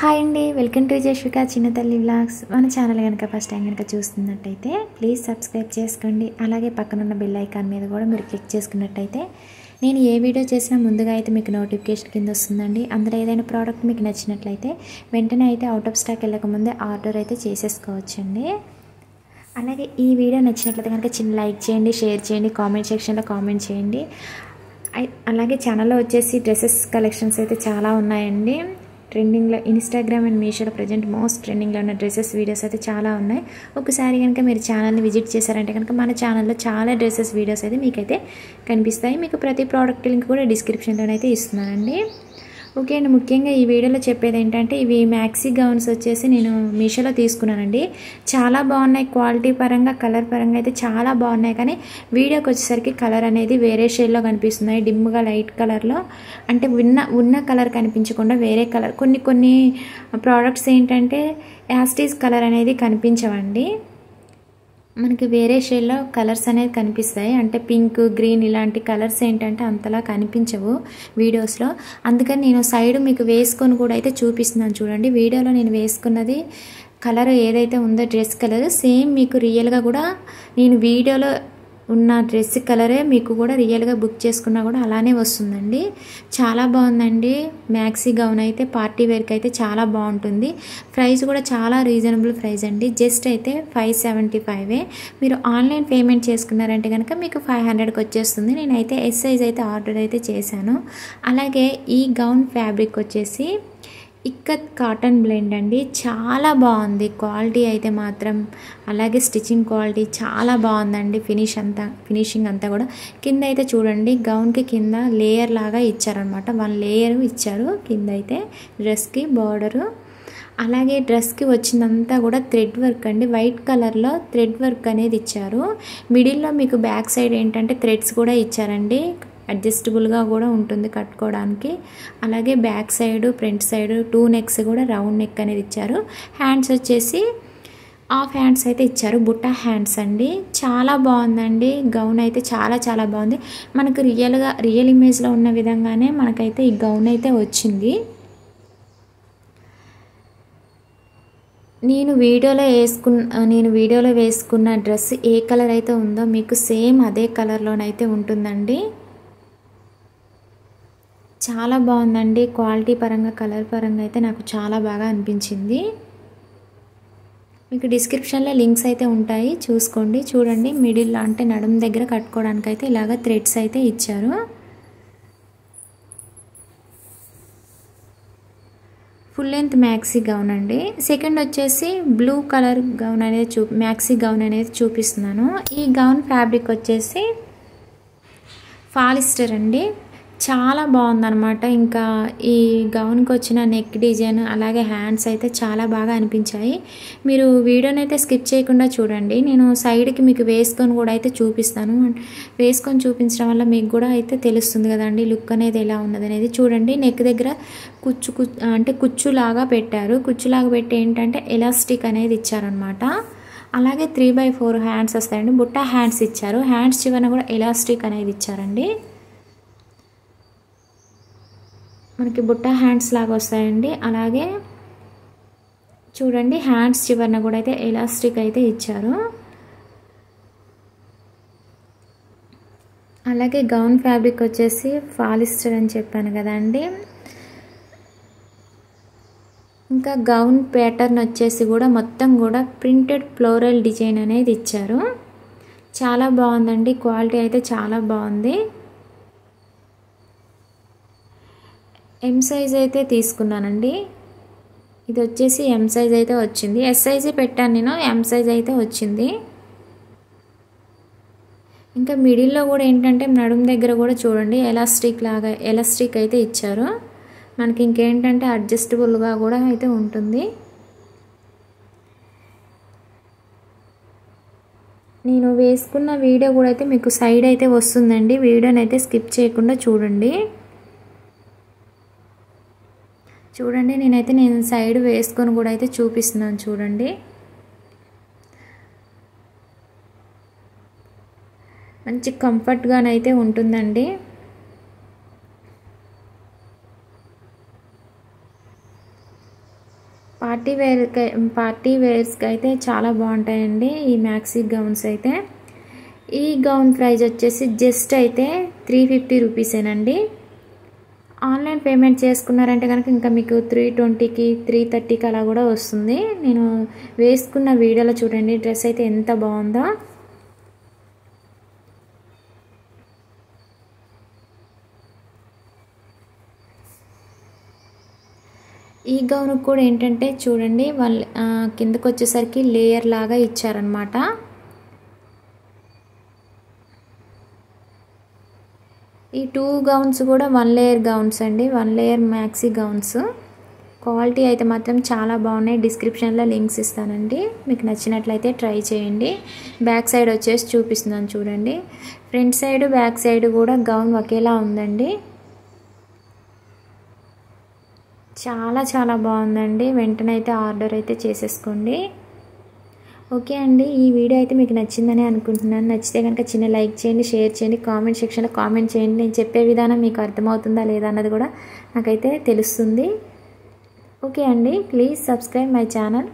Hi అండి, welcome to Jashvika చిన్న తల్లి వ్లాగ్స్. మన ఛానల్ కనుక ఫస్ట్ టైం కనుక చూస్తున్నట్టయితే ప్లీజ్ సబ్స్క్రైబ్ చేసుకోండి. అలాగే పక్కనున్న బెల్ ఐకాన్ మీద కూడా మీరు క్లిక్ చేసుకున్నట్టయితే నేను ఏ వీడియో చేసినా ముందుగా అయితే మీకు నోటిఫికేషన్ కింద వస్తుందండి. అందులో ఏదైనా ప్రోడక్ట్ మీకు నచ్చినట్లయితే వెంటనే అయితే అవుట్ ఆఫ్ స్టాక్ వెళ్ళకముందే ఆర్డర్ అయితే చేసేసుకోవచ్చండి. అలాగే ఈ వీడియో నచ్చినట్లయితే కనుక చిన్న లైక్ చేయండి, షేర్ చేయండి, కామెంట్ సెక్షన్లో కామెంట్ చేయండి. అలాగే ఛానల్లో వచ్చేసి డ్రెస్సెస్ కలెక్షన్స్ అయితే చాలా ఉన్నాయండి. ట్రెండింగ్లో ఇన్స్టాగ్రామ్ అండ్ మీషోలో ప్రజెంట్ మోస్ట్ ట్రెండింగ్లో ఉన్న డ్రెస్సెస్ వీడియోస్ అయితే చాలా ఉన్నాయి. ఒకసారి కనుక మీరు ఛానల్ని విజిట్ చేశారంటే కనుక మన ఛానల్లో చాలా డ్రెస్సెస్ వీడియోస్ అయితే మీకైతే కనిపిస్తాయి. మీకు ప్రతి ప్రోడక్ట్ లింక్ కూడా డిస్క్రిప్షన్లోనైతే ఇస్తున్నానండి. ఓకే అండి, ముఖ్యంగా ఈ వీడియోలో చెప్పేది ఏంటంటే ఇవి మ్యాక్సీ గౌన్స్ వచ్చేసి నేను మీషోలో తీసుకున్నానండి. చాలా బాగున్నాయి, క్వాలిటీ పరంగా కలర్ పరంగా అయితే చాలా బాగున్నాయి. కానీ వీడియోకి వచ్చేసరికి కలర్ అనేది వేరే షేడ్లో కనిపిస్తున్నాయి, డిమ్గా లైట్ కలర్లో. అంటే ఉన్న కలర్ కనిపించకుండా వేరే కలర్. కొన్ని ప్రోడక్ట్స్ ఏంటంటే యాస్టీస్ కలర్ అనేది కనిపించవండి, మనకి వేరే షేడ్లో కలర్స్ అనేది కనిపిస్తాయి. అంటే పింక్, గ్రీన్ ఇలాంటి కలర్స్ ఏంటంటే అంతలా కనిపించవు వీడియోస్లో. అందుకని నేను సైడ్ మీకు వేసుకొని కూడా అయితే చూపిస్తున్నాను చూడండి. వీడియోలో నేను వేసుకున్నది కలర్ ఏదైతే ఉందో డ్రెస్ కలర్ సేమ్ మీకు రియల్గా కూడా నేను వీడియోలో ఉన్న డ్రెస్ కలరే మీకు కూడా రియల్గా బుక్ చేసుకున్నా కూడా అలానే వస్తుందండి. చాలా బాగుందండి. మ్యాక్సీ గౌన్ అయితే పార్టీ వేర్కి అయితే చాలా బాగుంటుంది. ప్రైస్ కూడా చాలా రీజనబుల్ ప్రైస్ అండి. జస్ట్ అయితే 575. మీరు ఆన్లైన్ పేమెంట్ చేసుకున్నారంటే కనుక మీకు 500కి వచ్చేస్తుంది. నేనైతే ఎస్ సైజ్ అయితే ఆర్డర్ అయితే చేశాను. అలాగే ఈ గౌన్ ఫ్యాబ్రిక్ వచ్చేసి ఇక్కత్ కాటన్ బ్లెండ్ అండి. చాలా బాగుంది క్వాలిటీ అయితే మాత్రం. అలాగే స్టిచ్చింగ్ క్వాలిటీ చాలా బాగుందండి. ఫినిషింగ్ అంతా కూడా కింద అయితే చూడండి, గౌన్కి కింద లేయర్ లాగా ఇచ్చారనమాట. 1 లేయర్ ఇచ్చారు కింద అయితే డ్రెస్కి బార్డరు. అలాగే డ్రెస్కి వచ్చిందంతా కూడా థ్రెడ్ వర్క్ అండి. వైట్ కలర్లో థ్రెడ్ వర్క్ అనేది ఇచ్చారు. మిడిల్లో మీకు బ్యాక్ సైడ్ ఏంటంటే థ్రెడ్స్ కూడా ఇచ్చారండి. అడ్జస్టబుల్గా కూడా ఉంటుంది కట్టుకోవడానికి. అలాగే back side, front side 2 necks కూడా రౌండ్ నెక్ అనేది ఇచ్చారు. హ్యాండ్స్ వచ్చేసి హాఫ్ హ్యాండ్స్ అయితే ఇచ్చారు, బుట్టా హ్యాండ్స్ అండి. చాలా బాగుందండి గౌన్ అయితే చాలా బాగుంది. మనకు రియల్ ఇమేజ్లో ఉన్న విధంగానే మనకైతే ఈ గౌన్ అయితే వచ్చింది. నేను వీడియోలో వేసుకున్న డ్రెస్ ఏ కలర్ అయితే ఉందో మీకు సేమ్ అదే కలర్లోనైతే ఉంటుందండి. చాలా బాగుందండి. క్వాలిటీ పరంగా కలర్ పరంగా అయితే నాకు చాలా బాగా అనిపించింది. మీకు డిస్క్రిప్షన్లో లింక్స్ అయితే ఉంటాయి, చూసుకోండి. చూడండి, మిడిల్లో అంటే నడుం దగ్గర కట్టుకోవడానికి అయితే ఇలాగ థ్రెడ్స్ అయితే ఇచ్చారు. ఫుల్ లెంత్ మ్యాక్సీ గౌన్ అండి. సెకండ్ వచ్చేసి బ్లూ కలర్ గౌన్ అనేది మ్యాక్సీ గౌన్ అనేది చూపిస్తున్నాను. ఈ గౌన్ ఫ్యాబ్రిక్ వచ్చేసి పాలిస్టర్ అండి. చాలా బాగుందన్నమాట. ఇంకా ఈ గౌన్కి వచ్చిన నెక్ డిజైన్ అలాగే హ్యాండ్స్ అయితే చాలా బాగా అనిపించాయి. మీరు వీడియోని అయితే స్కిప్ చేయకుండా చూడండి. నేను సైడ్కి మీకు వేసుకొని కూడా అయితే చూపిస్తాను. వేసుకొని చూపించడం వల్ల మీకు కూడా అయితే తెలుస్తుంది కదండి లుక్ అనేది ఎలా ఉన్నది అనేది. చూడండి, నెక్ దగ్గర కుచ్చులాగా పెట్టారు. కుచ్చులాగా పెట్టి ఏంటంటే ఎలాస్టిక్ అనేది ఇచ్చారనమాట. అలాగే 3/4 హ్యాండ్స్ వస్తాయండి. బుట్టా హ్యాండ్స్ ఇచ్చారు. హ్యాండ్స్ చివరన కూడా ఎలాస్టిక్ అనేది ఇచ్చారండి. మనకి బుట్టా హ్యాండ్స్ లాగా వస్తాయండి. అలాగే చూడండి, హ్యాండ్స్ చివరన కూడా అయితే ఎలాస్టిక్ అయితే ఇచ్చారు. అలాగే గౌన్ ఫ్యాబ్రిక్ వచ్చేసి పాలిస్టర్ అని చెప్పాను కదండి. ఇంకా గౌన్ ప్యాటర్న్ వచ్చేసి కూడా మొత్తం కూడా ప్రింటెడ్ ఫ్లోరల్ డిజైన్ అనేది ఇచ్చారు. చాలా బాగుందండి. క్వాలిటీ అయితే చాలా బాగుంది. ఎం సైజ్ అయితే తీసుకున్నానండి. ఇది వచ్చేసి ఎం సైజ్ అయితే వచ్చింది. ఎస్ సైజే పెట్టాను నేను, ఎం సైజ్ అయితే వచ్చింది. ఇంకా మిడిల్లో కూడా ఏంటంటే నడుం దగ్గర కూడా చూడండి ఎలాస్టిక్ అయితే ఇచ్చారు. మనకి ఇంకేంటంటే అడ్జస్టబుల్గా కూడా అయితే ఉంటుంది. నేను వేసుకున్న వీడియో కూడా అయితే మీకు సైడ్ అయితే వస్తుందండి. వీడియోని అయితే స్కిప్ చేయకుండా చూడండి. నేను సైడ్ వేసుకొని కూడా అయితే చూపిస్తున్నాను చూడండి. మంచి కంఫర్ట్గానైతే ఉంటుందండి. పార్టీ వేర్స్కి అయితే చాలా బాగుంటాయండి ఈ మ్యాక్సీ గౌన్స్ అయితే. ఈ గౌన్ ప్రైస్ వచ్చేసి జస్ట్ అయితే 350 రూపీసేనండి. ఆన్లైన్ పేమెంట్ చేసుకున్నారంటే కనుక ఇంకా మీకు 320కి 330కి అలా కూడా వస్తుంది. నేను వేసుకున్న వీడియోలో చూడండి డ్రెస్ అయితే ఎంత బాగుందో. ఈ గౌన్ కూడా ఏంటంటే చూడండి వాళ్ళు కిందకు వచ్చేసరికి లేయర్ లాగా ఇచ్చారనమాట. ఈ 2 గౌన్స్ కూడా 1 లేయర్ గౌన్స్ అండి, 1 లేయర్ మ్యాక్సీ గౌన్స్. క్వాలిటీ అయితే మాత్రం చాలా బాగున్నాయి. డిస్క్రిప్షన్లో లింక్స్ ఇస్తానండి, మీకు నచ్చినట్లయితే ట్రై చేయండి. బ్యాక్ సైడ్ వచ్చేసి చూపిస్తున్నాను చూడండి. ఫ్రంట్ సైడ్ బ్యాక్ సైడ్ కూడా గౌన్ ఒకేలా ఉందండి. చాలా చాలా బాగుందండి. వెంటనే అయితే ఆర్డర్ అయితే చేసేసుకోండి. ఓకే అండి, ఈ వీడియో అయితే మీకు నచ్చిందని అనుకుంటున్నాను. నచ్చితే కనుక చిన్న లైక్ చేయండి, షేర్ చేయండి, కామెంట్ సెక్షన్లో కామెంట్ చేయండి. నేను చెప్పే విధానం మీకు అర్థమవుతుందా లేదా అన్నది కూడా నాకైతే తెలుస్తుంది. ఓకే అండి, ప్లీజ్ సబ్స్క్రైబ్ మై ఛానల్.